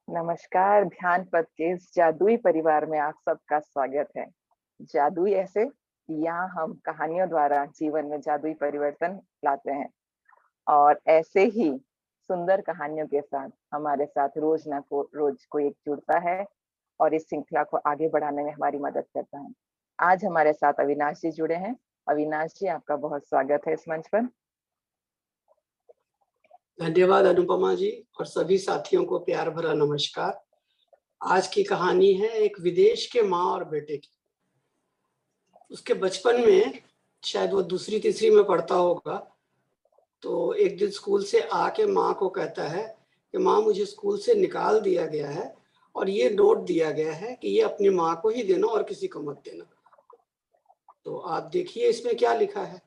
नमस्कार। ध्यान पथ के इस जादुई परिवार में आप सबका स्वागत है। जादुई ऐसे कि यहाँ हम कहानियों द्वारा जीवन में जादुई परिवर्तन लाते हैं और ऐसे ही सुंदर कहानियों के साथ हमारे साथ रोज कोई एक जुड़ता है और इस श्रृंखला को आगे बढ़ाने में हमारी मदद करता है। आज हमारे साथ अविनाश जी जुड़े हैं। अविनाश जी, आपका बहुत स्वागत है इस मंच पर। धन्यवाद अनुपमा जी और सभी साथियों को प्यार भरा नमस्कार। आज की कहानी है एक विदेश के माँ और बेटे की। उसके बचपन में शायद वो दूसरी तीसरी में पढ़ता होगा, तो एक दिन स्कूल से आके माँ को कहता है कि माँ, मुझे स्कूल से निकाल दिया गया है और ये नोट दिया गया है कि ये अपनी माँ को ही देना और किसी को मत देना। तो आप देखिए इसमें क्या लिखा है।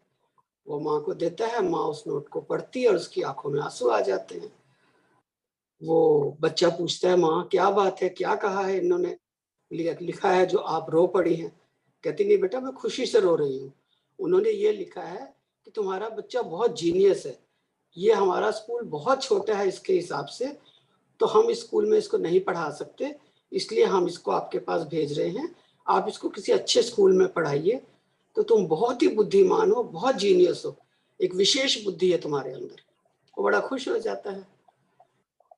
वो माँ को देता है, माँ उस नोट को पढ़ती है और उसकी आंखों में आंसू आ जाते हैं। वो बच्चा पूछता है, माँ क्या बात है, क्या कहा है इन्होंने, लिखा है जो आप रो पड़ी हैं। कहती, नहीं बेटा, मैं खुशी से रो रही हूँ। उन्होंने ये लिखा है कि तुम्हारा बच्चा बहुत जीनियस है, ये हमारा स्कूल बहुत छोटा है इसके हिसाब से, तो हम इस स्कूल में इसको नहीं पढ़ा सकते, इसलिए हम इसको आपके पास भेज रहे हैं। आप इसको किसी अच्छे स्कूल में पढ़ाइए, तो तुम बहुत ही बुद्धिमान हो, बहुत जीनियस हो, एक विशेष बुद्धि है तुम्हारे अंदर। वो बड़ा खुश हो जाता है।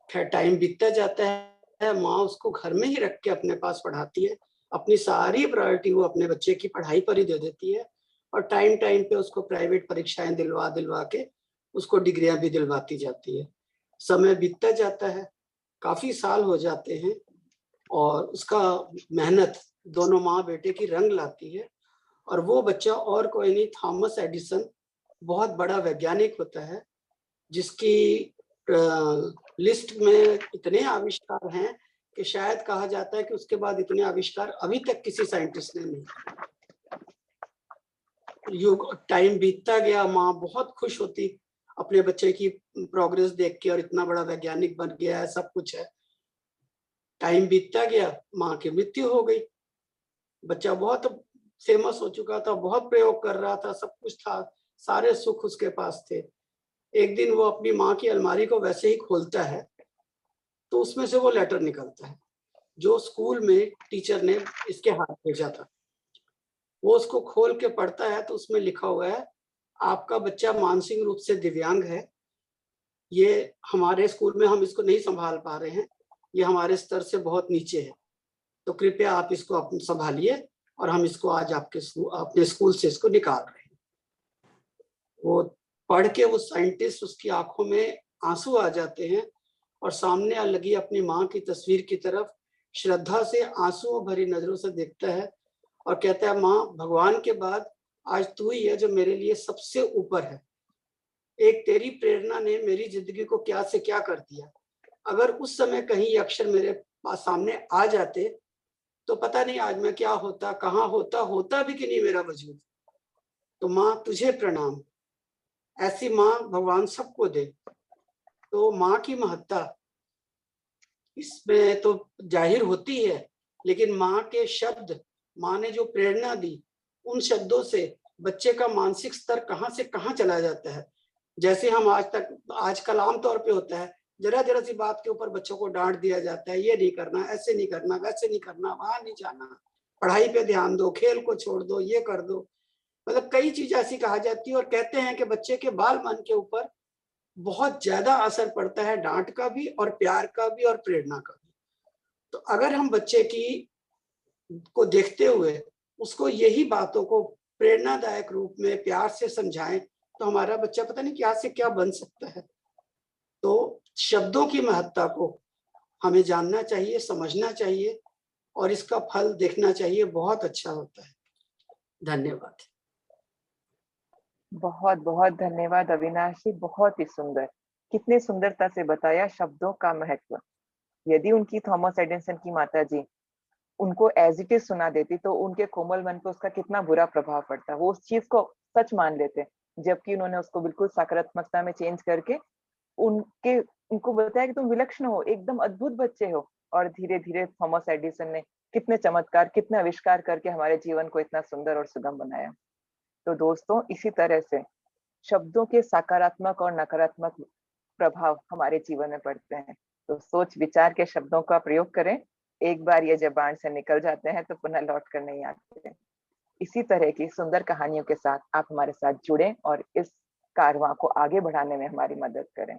खैर टाइम बीतता जाता है, माँ उसको घर में ही रख के अपने पास पढ़ाती है। अपनी सारी प्रायोरिटी वो अपने बच्चे की पढ़ाई पर ही दे देती है और टाइम टाइम पे उसको प्राइवेट परीक्षाएं दिलवा दिलवा के उसको डिग्रियां भी दिलवाती जाती है। समय बीतता जाता है, काफी साल हो जाते हैं और उसका मेहनत दोनों माँ बेटे की रंग लाती है। और वो बच्चा और कोई नहीं, थॉमस एडिसन, बहुत बड़ा वैज्ञानिक होता है, जिसकी लिस्ट में इतने आविष्कार हैं कि शायद कहा जाता है कि उसके बाद इतने आविष्कार अभी तक किसी साइंटिस्ट ने नहीं। युग टाइम बीतता गया, माँ बहुत खुश होती अपने बच्चे की प्रोग्रेस देख के, और इतना बड़ा वैज्ञानिक बन गया है, सब कुछ है। टाइम बीतता गया, माँ की मृत्यु हो गई। बच्चा बहुत फेमस हो चुका था, बहुत प्रयोग कर रहा था, सब कुछ था, सारे सुख उसके पास थे। एक दिन वो अपनी माँ की अलमारी को वैसे ही खोलता है तो उसमें से वो लेटर निकलता है जो स्कूल में टीचर ने इसके हाथ भेजा था। वो उसको खोल के पढ़ता है तो उसमें लिखा हुआ है, आपका बच्चा मानसिक रूप से दिव्यांग है, ये हमारे स्कूल में हम इसको नहीं संभाल पा रहे हैं, ये हमारे स्तर से बहुत नीचे है, तो कृपया आप इसको अपने संभालिए और हम इसको आज अपने स्कूल से इसको निकाल रहे हैं। वो पढ़ के वो साइंटिस्ट, उसकी आंखों में आंसू आ जाते हैं और सामने लगी अपनी माँ की तस्वीर की तरफ श्रद्धा से आंसुओं भरी नजरों से देखता है और कहता है, माँ, भगवान के बाद आज तू ही है जो मेरे लिए सबसे ऊपर है। एक तेरी प्रेरणा ने मेरी जिंदगी को क्या से क्या कर दिया। अगर उस समय कहीं ये अक्षर मेरे पास सामने आ जाते तो पता नहीं आज मैं क्या होता, कहाँ होता, होता भी कि नहीं मेरा वजूद। तो माँ तुझे प्रणाम, ऐसी माँ भगवान सबको दे। तो माँ की महत्ता इसमें तो जाहिर होती है, लेकिन माँ के शब्द, माँ ने जो प्रेरणा दी, उन शब्दों से बच्चे का मानसिक स्तर कहाँ से कहाँ चला जाता है। जैसे हम आजकल आमतौर पे होता है, जरा जरा सी बात के ऊपर बच्चों को डांट दिया जाता है, ये नहीं करना, ऐसे नहीं करना, वैसे नहीं करना, वहां नहीं जाना, पढ़ाई पे ध्यान दो, खेल को छोड़ दो, ये कर दो। मतलब कई चीज ऐसी कहा जाती है और कहते हैं कि बच्चे के बाल मन के ऊपर बहुत ज्यादा असर पड़ता है, डांट का भी और प्यार का भी और प्रेरणा का भी। तो अगर हम बच्चे की को देखते हुए उसको यही बातों को प्रेरणादायक रूप में प्यार से समझाएं, तो हमारा बच्चा पता नहीं क्या से क्या बन सकता है। तो शब्दों की महत्ता को हमें जानना चाहिए, समझना चाहिए और इसका फल देखना चाहिए, बहुत अच्छा होता है। धन्यवाद। बहुत बहुत धन्यवाद अविनाश जी, बहुत ही सुंदर। कितने सुंदरता से बताया शब्दों का महत्व। यदि उनकी थॉमस एडिसन की माता जी उनको एज इट इज सुना देती तो उनके कोमल मन पे उसका कितना बुरा प्रभाव पड़ता। वो उस चीज को सच मान लेते, जबकि उन्होंने उसको बिल्कुल सकारात्मकता में चेंज करके उनके उनको बताया कि तुम विलक्षण हो, एकदम अद्भुत बच्चे हो। और धीरे धीरे थॉमस एडिसन ने कितने चमत्कार, कितने आविष्कार करके हमारे जीवन को इतना सुंदर और सुगम बनाया। तो दोस्तों, इसी तरह से शब्दों के सकारात्मक और नकारात्मक प्रभाव हमारे जीवन में पड़ते हैं। तो सोच विचार के शब्दों का प्रयोग करें। एक बार ये जबान से निकल जाते हैं तो पुनः लौट कर नहीं आते। इसी तरह की सुंदर कहानियों के साथ आप हमारे साथ जुड़ें और इस कारवां को आगे बढ़ाने में हमारी मदद करें।